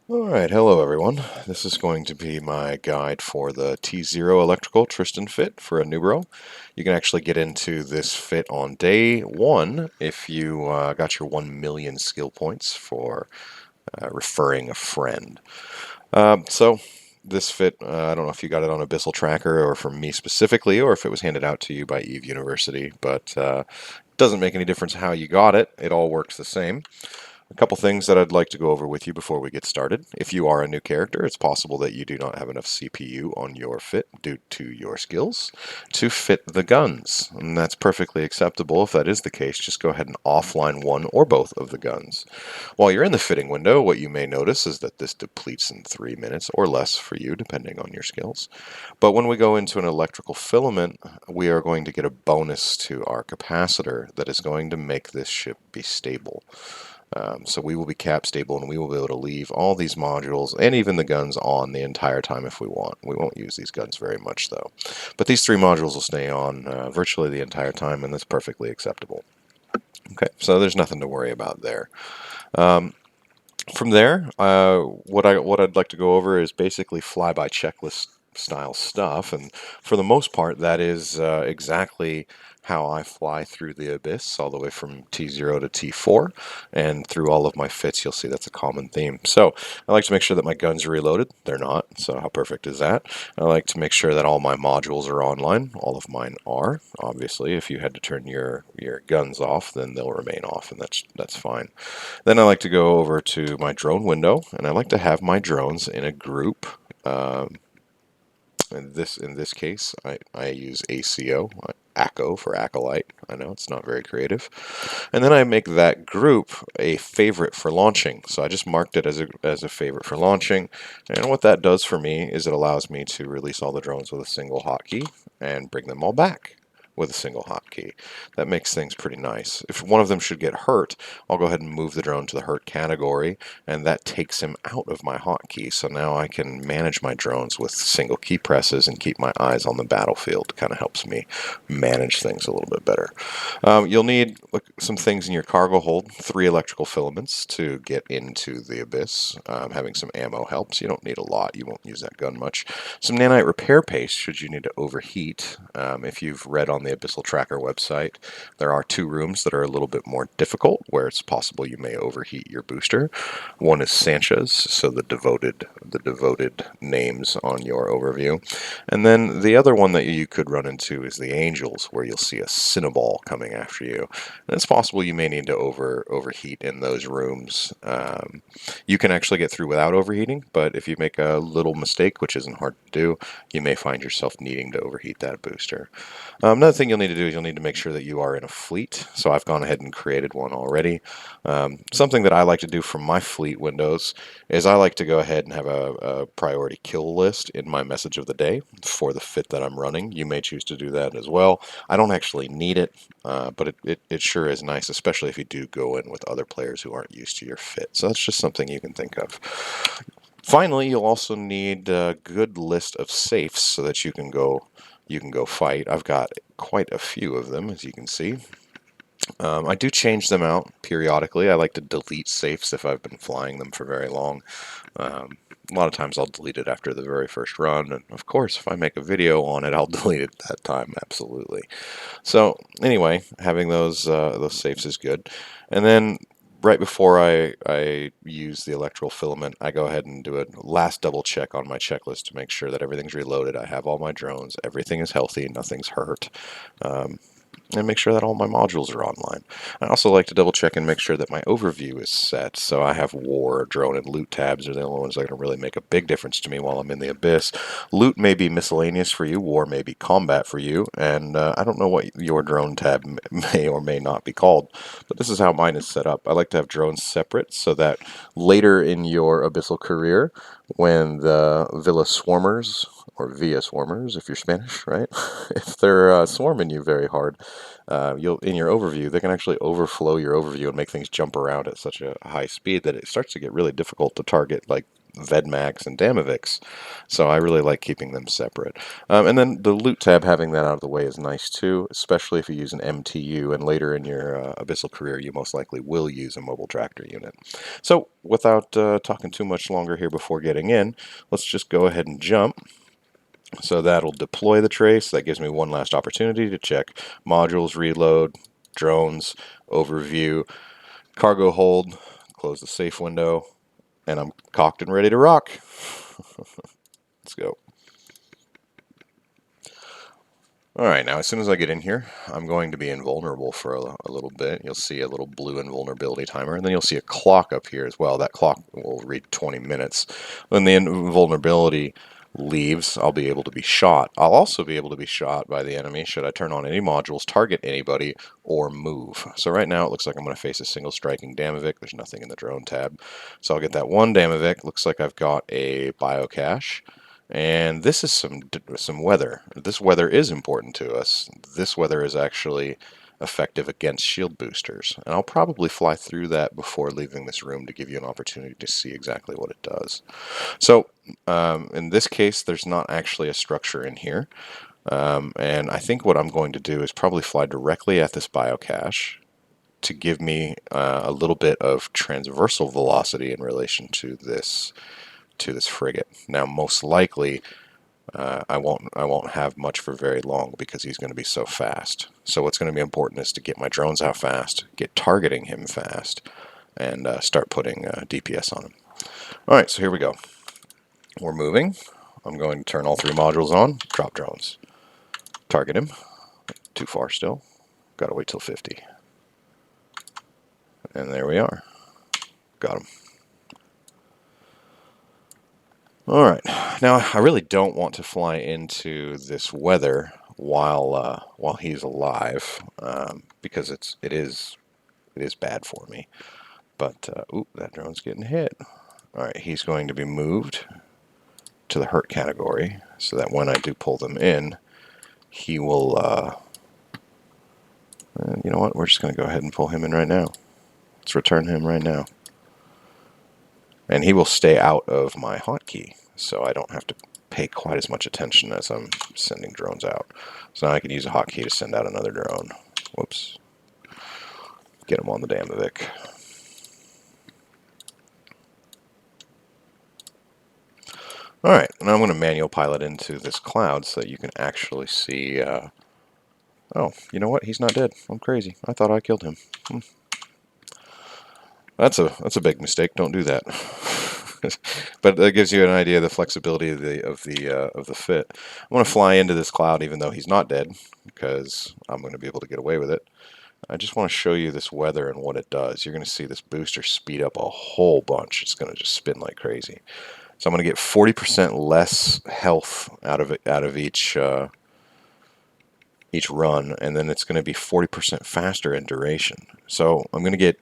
Alright, hello everyone. This is going to be my guide for the T0 Electrical Tristan fit for a Nubro. You can actually get into this fit on day one if you got your 1 million skill points for referring a friend. So this fit, I don't know if you got it on Abyssal Tracker or from me specifically, or if it was handed out to you by Eve University, but it doesn't make any difference how you got it. It all works the same. A couple things that I'd like to go over with you before we get started. If you are a new character, it's possible that you do not have enough CPU on your fit due to your skills to fit the guns. And that's perfectly acceptable. If that is the case, just go ahead and offline one or both of the guns. While you're in the fitting window, what you may notice is that this depletes in 3 minutes or less for you, depending on your skills. But when we go into an electrical filament, we are going to get a bonus to our capacitor that is going to make this ship be stable. So we will be cap stable and we will be able to leave all these modules and even the guns on the entire time if we want. We won't use these guns very much though. But these 3 modules will stay on virtually the entire time, and that's perfectly acceptable. Okay, so there's nothing to worry about there. From there, what I'd like to go over is basically flyby checklist style stuff, and for the most part, that is exactly how I fly through the abyss, all the way from T0 to T4, and through all of my fits. You'll see that's a common theme. So I like to make sure that my guns are reloaded. They're not, so how perfect is that? I like to make sure that all my modules are online. All of mine are. Obviously, if you had to turn your guns off, then they'll remain off, and that's fine. Then I like to go over to my drone window, and I like to have my drones in a group. In this case, I use ACO for Acolyte. I know it's not very creative. And then I make that group a favorite for launching. So I just marked it as a favorite for launching. And what that does for me is it allows me to release all the drones with a single hotkey and bring them all back with a single hotkey. That makes things pretty nice. If one of them should get hurt, I'll go ahead and move the drone to the hurt category, and that takes him out of my hotkey. So now I can manage my drones with single key presses and keep my eyes on the battlefield. Kind of helps me manage things a little bit better. You'll need some things in your cargo hold. 3 electrical filaments to get into the abyss. Having some ammo helps. You don't need a lot. You won't use that gun much. Some nanite repair paste should you need to overheat. If you've read on the Abyssal Tracker website, there are 2 rooms that are a little bit more difficult, where it's possible you may overheat your booster. One is Sanchez, so the devoted names on your overview. And then the other one that you could run into is the Angels, where you'll see a Cinnaball coming after you. And it's possible you may need to overheat in those rooms. You can actually get through without overheating, but if you make a little mistake, which isn't hard to do, you may find yourself needing to overheat that booster. Another thing you'll need to do is you'll need to make sure that you are in a fleet. So I've gone ahead and created one already. Something that I like to do from my fleet windows is I like to go ahead and have a priority kill list in my message of the day for the fit that I'm running. You may choose to do that as well. I don't actually need it, but it sure is nice, especially if you do go in with other players who aren't used to your fit. So that's just something you can think of. Finally, you'll also need a good list of safes so that you can go fight. I've got quite a few of them, as you can see. I do change them out periodically. I like to delete safes if I've been flying them for very long. A lot of times I'll delete it after the very first run, and of course, if I make a video on it, I'll delete it that time, absolutely. So anyway, having those safes is good. And then right before I use the electrical filament, I go ahead and do a last double check on my checklist to make sure that everything's reloaded. I have all my drones, everything is healthy, nothing's hurt. And make sure that all my modules are online. I also like to double check and make sure that my overview is set. So I have war, drone, and loot tabs are the only ones that are going to really make a big difference to me while I'm in the abyss. Loot may be miscellaneous for you, war may be combat for you, and I don't know what your drone tab may or may not be called, but this is how mine is set up. I like to have drones separate so that later in your abyssal career, when the Villa Swarmers, or Via Swarmers if you're Spanish, right? If they're swarming you very hard, you'll in your overview, they can actually overflow your overview and make things jump around at such a high speed that it starts to get really difficult to target like Vedmags and Damaviks. So I really like keeping them separate. And then the loot tab, having that out of the way is nice too, especially if you use an MTU, and later in your Abyssal career you most likely will use a mobile tractor unit. So without talking too much longer here before getting in, let's just go ahead and jump. So that'll deploy the trace. That gives me one last opportunity to check modules, reload, drones, overview, cargo hold, close the safe window, and I'm cocked and ready to rock. Let's go. Alright, now as soon as I get in here, I'm going to be invulnerable for a little bit. You'll see a little blue invulnerability timer, and then you'll see a clock up here as well. That clock will read 20 minutes. When the invulnerability leaves, I'll be able to be shot. I'll also be able to be shot by the enemy should I turn on any modules, target anybody, or move. So right now it looks like I'm going to face a single striking Damavik. There's nothing in the drone tab. So I'll get that one Damavik. Looks like I've got a biocache. And this is some weather. This weather is important to us. This weather is actually effective against shield boosters. And I'll probably fly through that before leaving this room to give you an opportunity to see exactly what it does. So in this case, there's not actually a structure in here. And I think what I'm going to do is probably fly directly at this biocache to give me a little bit of transversal velocity in relation to this frigate. Now, most likely, I won't have much for very long because he's going to be so fast. So what's going to be important is to get my drones out fast, get targeting him fast, and start putting DPS on him. All right, so here we go. We're moving. I'm going to turn all three modules on. Drop drones. Target him. Too far still. Got to wait till 50. And there we are. Got him. Alright, now I really don't want to fly into this weather while he's alive, because it is bad for me. But, oop, that drone's getting hit. Alright, he's going to be moved to the hurt category, so that when I do pull them in, he will, you know what, we're just going to go ahead and pull him in right now. Let's return him right now. And he will stay out of my hotkey, so I don't have to pay quite as much attention as I'm sending drones out. So now I can use a hotkey to send out another drone. Whoops. Get him on the Damavik. Alright, now I'm going to manual pilot into this cloud so that you can actually see... oh, you know what? He's not dead. I'm crazy. I thought I killed him. That's a big mistake. Don't do that. But that gives you an idea of the flexibility of the fit. I'm going to fly into this cloud even though he's not dead, because I'm going to be able to get away with it. I just want to show you this weather and what it does. You're going to see this booster speed up a whole bunch. It's going to just spin like crazy. So I'm going to get 40% less health out of each run, and then it's going to be 40% faster in duration. So I'm going to get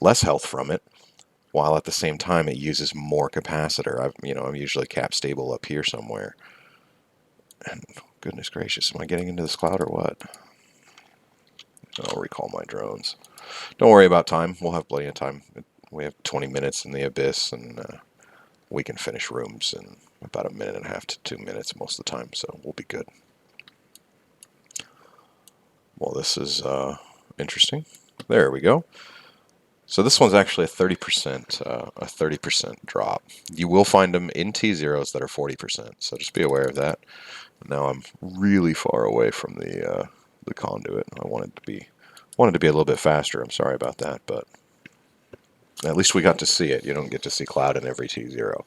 less health from it, while at the same time it uses more capacitor. I'm usually cap stable up here somewhere. And goodness gracious, am I getting into this cloud or what? I'll recall my drones. Don't worry about time. We'll have plenty of time. We have 20 minutes in the Abyss, and we can finish rooms in about a minute and a half to 2 minutes most of the time, so we'll be good. Well, this is interesting. There we go. So this one's actually a 30% drop. You will find them in T0s that are 40%, so just be aware of that. Now I'm really far away from the conduit. I wanted to be a little bit faster. I'm sorry about that, but at least we got to see it. You don't get to see cloud in every T0.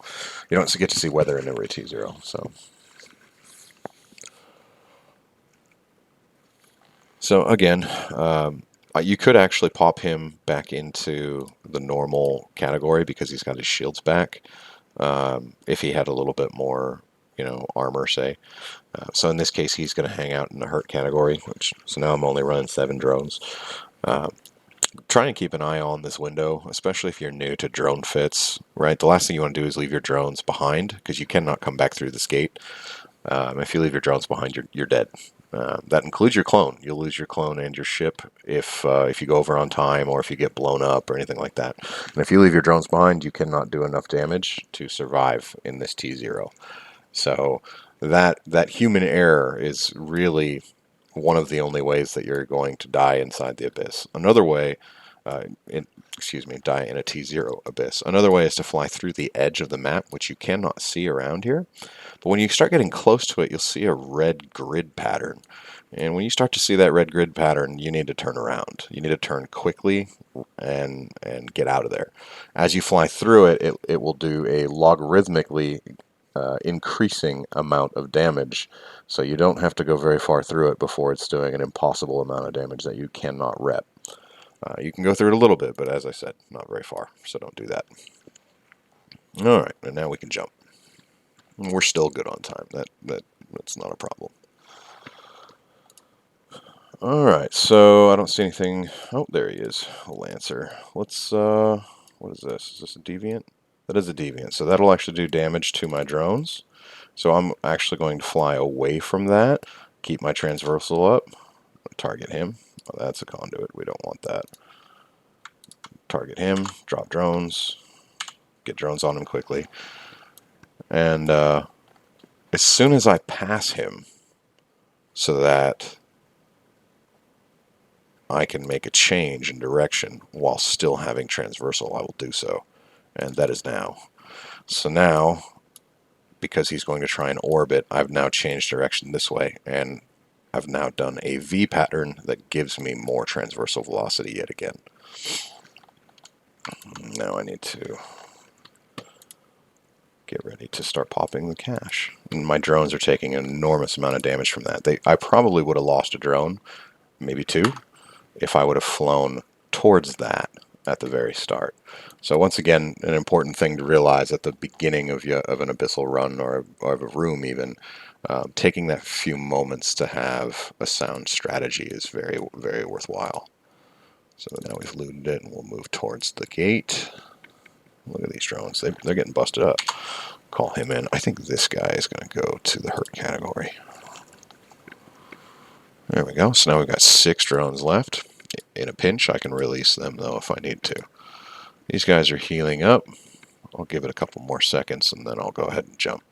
You don't get to see weather in every T0. So again, you could actually pop him back into the normal category because he's got his shields back. If he had a little bit more, armor, say. So in this case, he's going to hang out in the hurt category. So now I'm only running 7 drones. Try and keep an eye on this window, especially if you're new to drone fits. Right, the last thing you want to do is leave your drones behind, because you cannot come back through this gate. If you leave your drones behind, you're dead. That includes your clone. You'll lose your clone and your ship if you go over on time or if you get blown up or anything like that. And if you leave your drones behind, you cannot do enough damage to survive in this T0. So that human error is really one of the only ways that you're going to die inside the abyss. Another way, excuse me, die in a T0 abyss. Another way is to fly through the edge of the map, which you cannot see around here. But when you start getting close to it, you'll see a red grid pattern. And when you start to see that red grid pattern, you need to turn around. You need to turn quickly and get out of there. As you fly through it, it will do a logarithmically increasing amount of damage. So you don't have to go very far through it before it's doing an impossible amount of damage that you cannot rep. You can go through it a little bit, but as I said, not very far, so don't do that. Alright, and now we can jump. We're still good on time. That's not a problem. Alright, so I don't see anything. Oh, there he is. A Lancer. Let's, what is this? Is this a Deviant? That is a Deviant, so that'll actually do damage to my drones. So I'm actually going to fly away from that, keep my transversal up, target him. Oh, that's a conduit. We don't want that. Target him, drop drones, get drones on him quickly. And as soon as I pass him, so that I can make a change in direction while still having transversal, I will do so. And that is now. So now, because he's going to try and orbit, I've now changed direction this way, and I've now done a V pattern that gives me more transversal velocity yet again. Now I need to get ready to start popping the cash. And my drones are taking an enormous amount of damage from that. I probably would have lost a drone, maybe two, if I would have flown towards that at the very start. So once again, an important thing to realize at the beginning of an abyssal run or of a room even, taking that few moments to have a sound strategy is very, very worthwhile. So now we've looted it and we'll move towards the gate. Look at these drones. They're getting busted up. Call him in. I think this guy is going to go to the hurt category. There we go. So now we've got 6 drones left. In a pinch, I can release them, though, if I need to. These guys are healing up. I'll give it a couple more seconds, and then I'll go ahead and jump.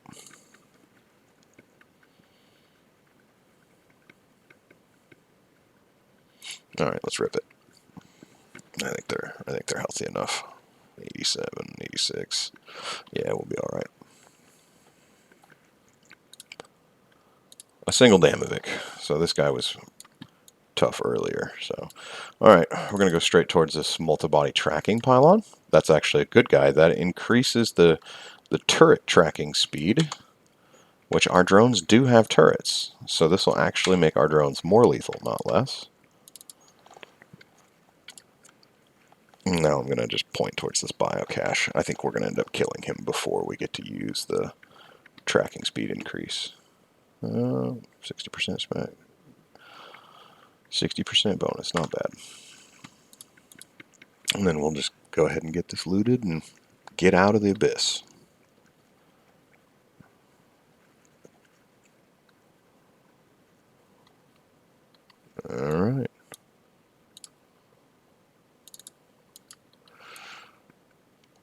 All right, let's rip it. I think they're healthy enough. 87, 86. Yeah, we'll be all right. A single Damovic. So this guy was tough earlier. So, all right, we're going to go straight towards this multi-body tracking pylon. That's actually a good guy. That increases the turret tracking speed, which our drones do have turrets. So this will actually make our drones more lethal, not less. Now I'm going to just point towards this biocache. I think we're going to end up killing him before we get to use the tracking speed increase. 60% spec. 60% bonus, not bad. And then we'll just go ahead and get this looted and get out of the abyss. Alright.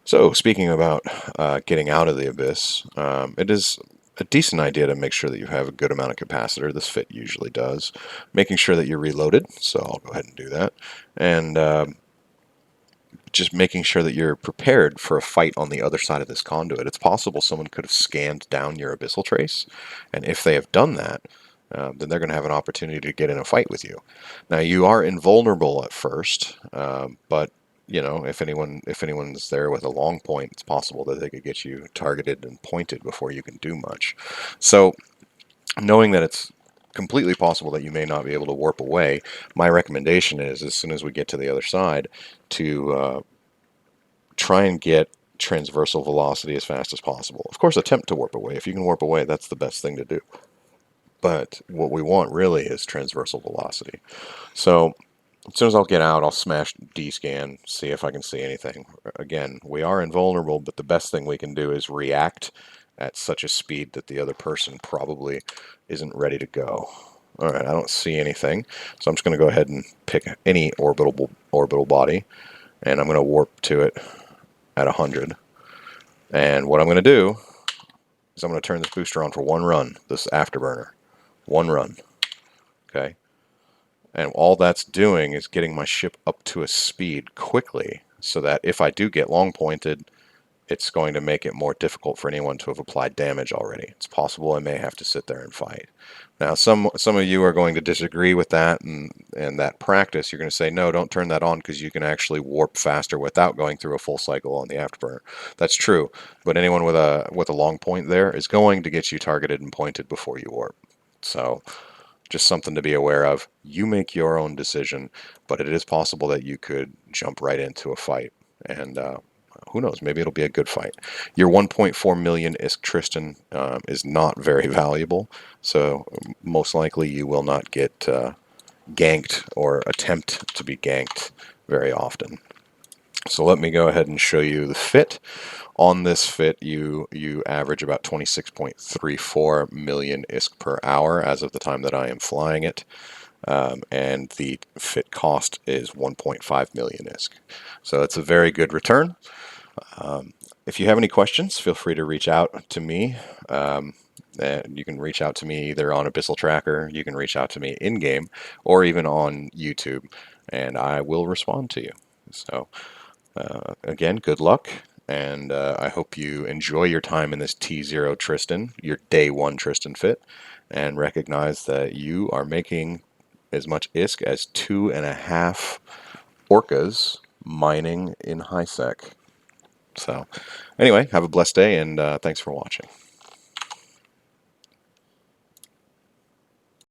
So, speaking about getting out of the abyss, it is a decent idea to make sure that you have a good amount of capacitor. This fit usually does. Making sure that you're reloaded, so I'll go ahead and do that. And just making sure that you're prepared for a fight on the other side of this conduit. It's possible someone could have scanned down your abyssal trace, and if they have done that, then they're going to have an opportunity to get in a fight with you. Now, you are invulnerable at first, but you know, if anyone's there with a long point, it's possible that they could get you targeted and pointed before you can do much. So, knowing that it's completely possible that you may not be able to warp away, my recommendation is, as soon as we get to the other side, to try and get transversal velocity as fast as possible. Of course, attempt to warp away. If you can warp away, that's the best thing to do. But what we want really is transversal velocity. So as soon as I'll get out, I'll smash D-scan, see if I can see anything. Again, we are invulnerable, but the best thing we can do is react at such a speed that the other person probably isn't ready to go. All right, I don't see anything, so I'm just going to go ahead and pick any orbital body, and I'm going to warp to it at 100. And what I'm going to do is I'm going to turn this booster on for one run, this afterburner. One run. Okay? And all that's doing is getting my ship up to a speed quickly so that if I do get long pointed, it's going to make it more difficult for anyone to have applied damage already. It's possible I may have to sit there and fight. Now, some of you are going to disagree with that and that practice. You're going to say, no, don't turn that on because you can actually warp faster without going through a full cycle on the afterburner. That's true, but anyone with a long point there is going to get you targeted and pointed before you warp. So just something to be aware of. You make your own decision, but it is possible that you could jump right into a fight. And who knows, maybe it'll be a good fight. Your 1.4 million ISK Tristan is not very valuable, so most likely you will not get ganked or attempt to be ganked very often. So let me go ahead and show you the fit. On this fit, you average about 26.34 million ISK per hour as of the time that I am flying it. And the fit cost is 1.5 million ISK. So it's a very good return. If you have any questions, feel free to reach out to me. You can reach out to me either on Abyssal Tracker, you can reach out to me in-game, or even on YouTube, and I will respond to you. So again, good luck, and I hope you enjoy your time in this T0 Tristan, your day one Tristan fit, and recognize that you are making as much ISK as 2.5 orcas mining in high sec. So anyway, have a blessed day, and thanks for watching.